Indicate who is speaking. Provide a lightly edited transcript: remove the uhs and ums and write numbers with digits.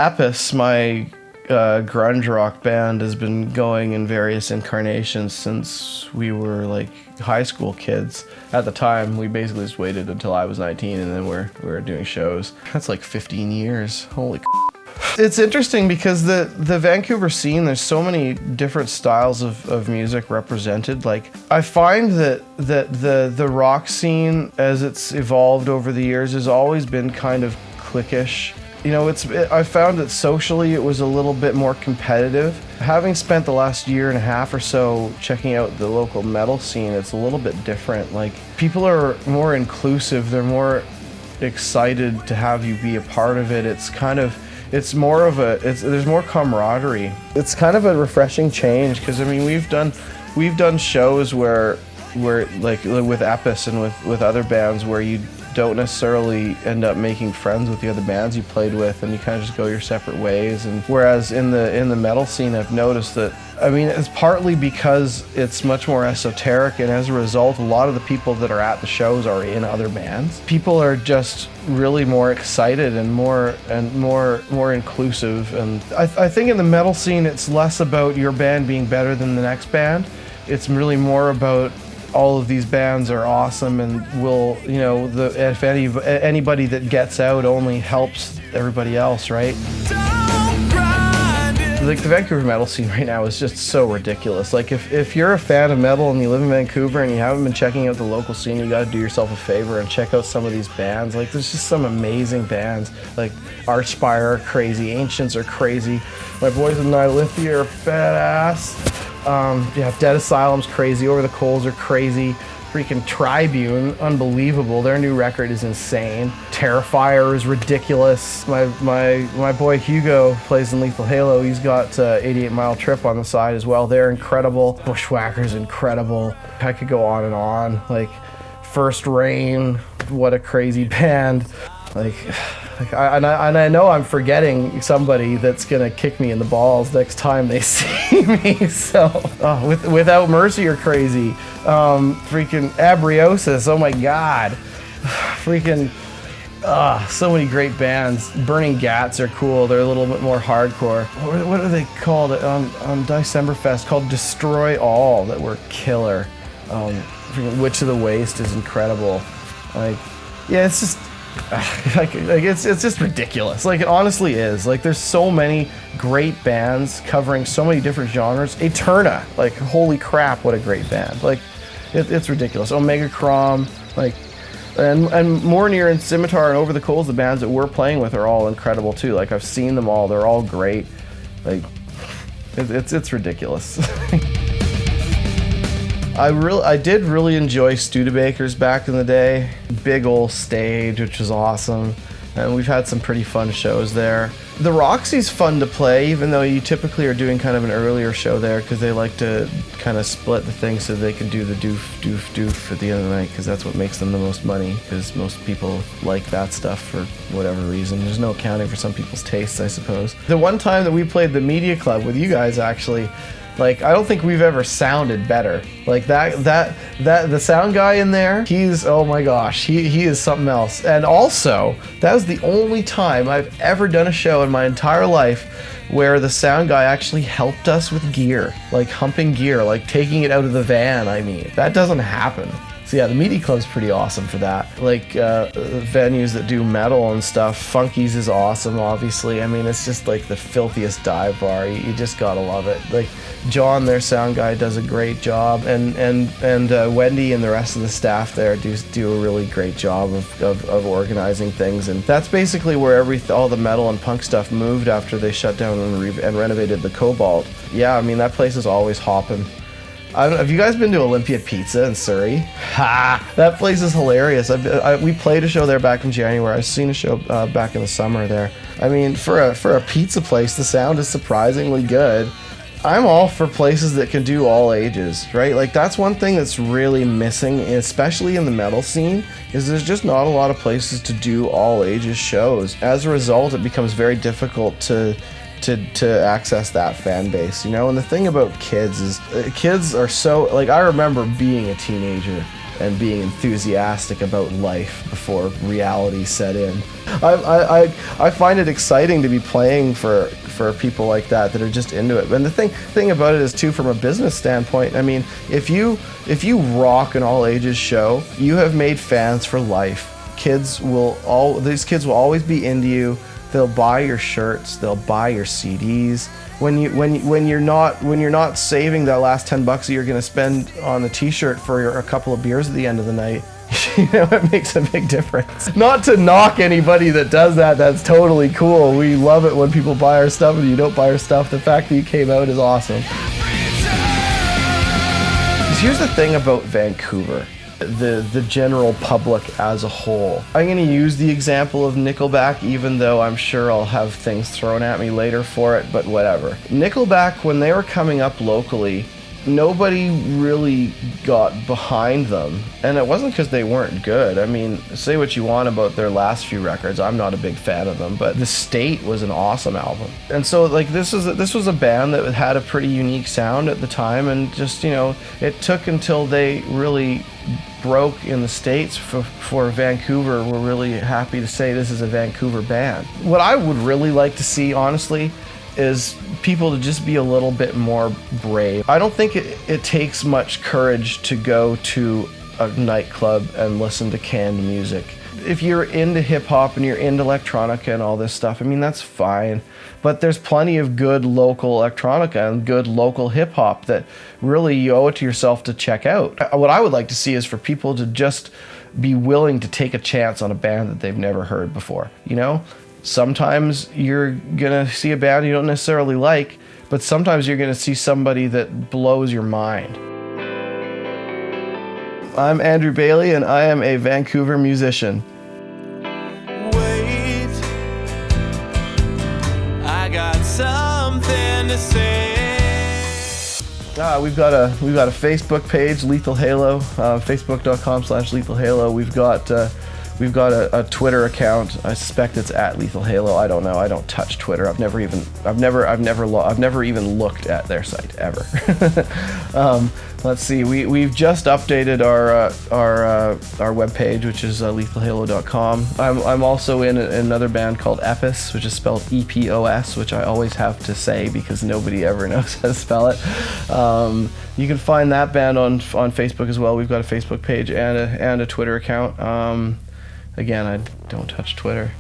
Speaker 1: Epos, my grunge rock band, has been going in various incarnations since we were like high school kids. At the time, we basically just waited until I was 19 and then we were doing shows. That's like 15 years. Holy It's interesting because the Vancouver scene, there's so many different styles of music represented. Like, I find that the rock scene, as it's evolved over the years, has always been kind of cliquish. You know, I found that socially it was a little bit more competitive. Having spent the last year and a half or so checking out the local metal scene, it's a little bit different. Like, people are more inclusive, they're more excited to have you be a part of it. There's more camaraderie. It's kind of a refreshing change because, I mean, we've done shows where like with Epos and with other bands where you don't necessarily end up making friends with the other bands you played with, and you kind of just go your separate ways. And whereas in the metal scene, I've noticed that, I mean, it's partly because it's much more esoteric, and as a result, a lot of the people that are at the shows are in other bands. People are just really more excited and more inclusive. And I think in the metal scene, it's less about your band being better than the next band. It's really more about all of these bands are awesome, and if anybody that gets out only helps everybody else, right? Like, the Vancouver metal scene right now is just so ridiculous. Like, if you're a fan of metal and you live in Vancouver and you haven't been checking out the local scene, you gotta do yourself a favor and check out some of these bands. Like, there's just some amazing bands. Like, Archspire are crazy, Ancients are crazy, my boys in Nihilithia are badass. Dead Asylum's crazy, Over the Coals are crazy, freaking Tribune, unbelievable, their new record is insane. Terrifier is ridiculous. My boy Hugo plays in Lethal Halo, he's got 88 Mile Trip on the side as well, they're incredible. Bushwhacker's incredible. I could go on and on. Like, First Rain, what a crazy band. I know I'm forgetting somebody that's gonna kick me in the balls next time they see me. So, Without Mercy are crazy. Freaking Abriosus, oh my god. Freaking, so many great bands. Burning Gats are cool. They're a little bit more hardcore. What are they called on Decemberfest? Called Destroy All, that were killer. Freaking Witch of the Waste is incredible. It's just. It's just ridiculous. Like, it honestly is. Like, there's so many great bands covering so many different genres. Eterna, like, holy crap, what a great band. Like, it's ridiculous. Omega Crom, like, and Mornir and Scimitar and Over the Coals, the bands that we're playing with, are all incredible too. Like, I've seen them all. They're all great. Like, it's ridiculous. I did really enjoy Studebaker's back in the day. Big old stage, which was awesome. And we've had some pretty fun shows there. The Roxy's fun to play, even though you typically are doing kind of an earlier show there, because they like to kind of split the thing so they can do the doof at the end of the night, because that's what makes them the most money, because most people like that stuff for whatever reason. There's no accounting for some people's tastes, I suppose. The one time that we played the Media Club with you guys, actually, like, I don't think we've ever sounded better. Like, the sound guy in there, he's, oh my gosh, he is something else. And also, that was the only time I've ever done a show in my entire life where the sound guy actually helped us with gear, like humping gear, like taking it out of the van. I mean, that doesn't happen. So yeah, the Media Club's pretty awesome for that. Like, venues that do metal and stuff, Funky's is awesome, obviously. I mean, it's just like the filthiest dive bar. You just gotta love it. Like, John, their sound guy, does a great job, and Wendy and the rest of the staff there do a really great job of organizing things. And that's basically where all the metal and punk stuff moved after they shut down and renovated the Cobalt. Yeah, I mean, that place is always hopping. Have you guys been to Olympia Pizza in Surrey? Ha! That place is hilarious. We played a show there back in January. I've seen a show back in the summer there. I mean, for a pizza place, the sound is surprisingly good. I'm all for places that can do all ages, right? Like, that's one thing that's really missing, especially in the metal scene, is there's just not a lot of places to do all ages shows. As a result, it becomes very difficult to access that fan base, you know? And the thing about kids is, kids are so, like, I remember being a teenager and being enthusiastic about life before reality set in. I find it exciting to be playing for people like that are just into it. And the thing about it is too, from a business standpoint, I mean, if you rock an all ages show, you have made fans for life. These kids will always be into you. They'll buy your shirts, they'll buy your CDs. When you're not saving that last $10 that you're gonna spend on a t-shirt for a couple of beers at the end of the night, it makes a big difference. Not to knock anybody that does that, that's totally cool. We love it when people buy our stuff and you don't buy our stuff. The fact that you came out is awesome. Here's the thing about Vancouver. The general public as a whole. I'm going to use the example of Nickelback, even though I'm sure I'll have things thrown at me later for it, but whatever. Nickelback, when they were coming up locally, nobody really got behind them, and it wasn't because they weren't good. I mean, say what you want about their last few records, I'm not a big fan of them, but The State was an awesome album. And so like this was a band that had a pretty unique sound at the time, and just, it took until they really broke in the States for Vancouver. We're really happy to say this is a Vancouver band. What I would really like to see, honestly, is people to just be a little bit more brave. I don't think it takes much courage to go to a nightclub and listen to canned music. If you're into hip-hop and you're into electronica and all this stuff, I mean, that's fine. But there's plenty of good local electronica and good local hip-hop that really you owe it to yourself to check out. What I would like to see is for people to just be willing to take a chance on a band that they've never heard before, Sometimes you're gonna see a band you don't necessarily like, but sometimes you're gonna see somebody that blows your mind. I'm Andrew Bailey, and I am a Vancouver musician.
Speaker 2: Wait, I got something to say.
Speaker 1: We've got a Facebook page, Lethal Halo, facebook.com/Lethal Halo. We've got a Twitter account. I suspect it's at Lethal Halo. I don't know. I don't touch Twitter. I've never even looked at their site ever. Let's see. We've just updated our webpage, which is lethalhalo.com. I'm also in another band called Epos, which is spelled Epos, which I always have to say because nobody ever knows how to spell it. You can find that band on Facebook as well. We've got a Facebook page and a Twitter account. Again, I don't touch Twitter.